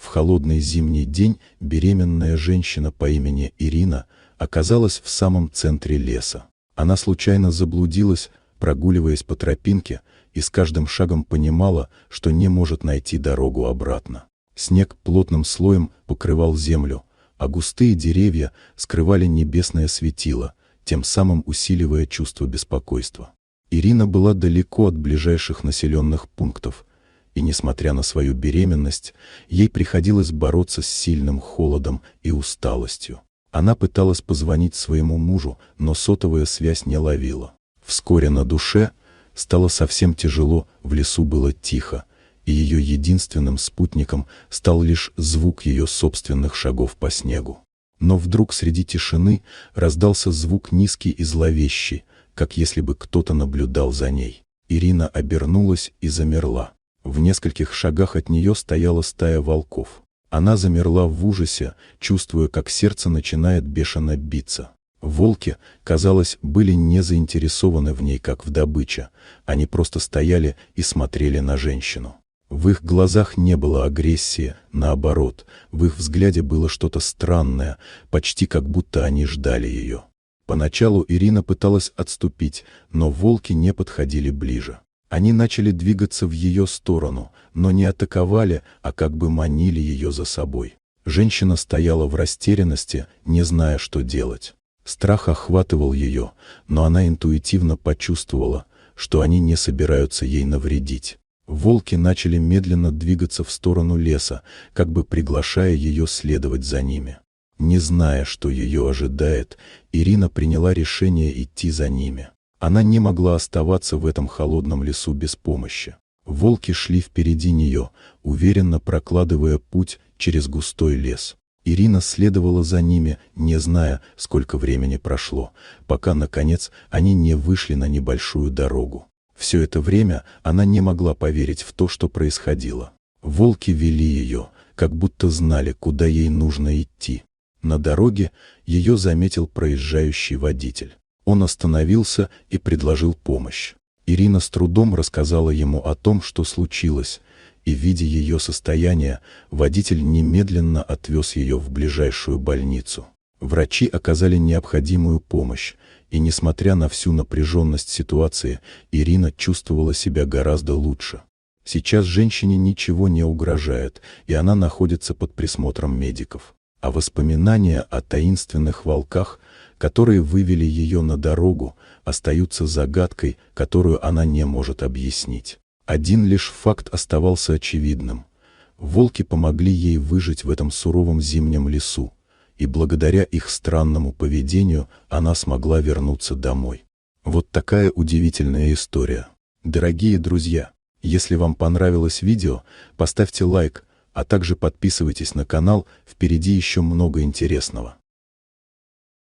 В холодный зимний день беременная женщина по имени Ирина оказалась в самом центре леса. Она случайно заблудилась, прогуливаясь по тропинке, и с каждым шагом понимала, что не может найти дорогу обратно. Снег плотным слоем покрывал землю, а густые деревья скрывали небесное светило, тем самым усиливая чувство беспокойства. Ирина была далеко от ближайших населенных пунктов, и, несмотря на свою беременность, ей приходилось бороться с сильным холодом и усталостью. Она пыталась позвонить своему мужу, но сотовая связь не ловила. Вскоре на душе стало совсем тяжело, в лесу было тихо, и ее единственным спутником стал лишь звук ее собственных шагов по снегу. Но вдруг среди тишины раздался звук низкий и зловещий, как если бы кто-то наблюдал за ней. Ирина обернулась и замерла. В нескольких шагах от нее стояла стая волков. Она замерла в ужасе, чувствуя, как сердце начинает бешено биться. Волки, казалось, были не заинтересованы в ней, как в добыче. Они просто стояли и смотрели на женщину. В их глазах не было агрессии, наоборот, в их взгляде было что-то странное, почти как будто они ждали ее. Поначалу Ирина пыталась отступить, но волки не подходили ближе. Они начали двигаться в ее сторону, но не атаковали, а как бы манили ее за собой. Женщина стояла в растерянности, не зная, что делать. Страх охватывал ее, но она интуитивно почувствовала, что они не собираются ей навредить. Волки начали медленно двигаться в сторону леса, как бы приглашая ее следовать за ними. Не зная, что ее ожидает, Ирина приняла решение идти за ними. Она не могла оставаться в этом холодном лесу без помощи. Волки шли впереди нее, уверенно прокладывая путь через густой лес. Ирина следовала за ними, не зная, сколько времени прошло, пока, наконец, они не вышли на небольшую дорогу. Все это время она не могла поверить в то, что происходило. Волки вели ее, как будто знали, куда ей нужно идти. На дороге ее заметил проезжающий водитель. Он остановился и предложил помощь. Ирина с трудом рассказала ему о том, что случилось, и, видя ее состояние, водитель немедленно отвез ее в ближайшую больницу. Врачи оказали необходимую помощь, и, несмотря на всю напряженность ситуации, Ирина чувствовала себя гораздо лучше. Сейчас женщине ничего не угрожает, и она находится под присмотром медиков. А воспоминания о таинственных волках, которые вывели ее на дорогу, остаются загадкой, которую она не может объяснить. Один лишь факт оставался очевидным. Волки помогли ей выжить в этом суровом зимнем лесу, и благодаря их странному поведению она смогла вернуться домой. Вот такая удивительная история. Дорогие друзья, если вам понравилось видео, поставьте лайк, а также подписывайтесь на канал, впереди еще много интересного.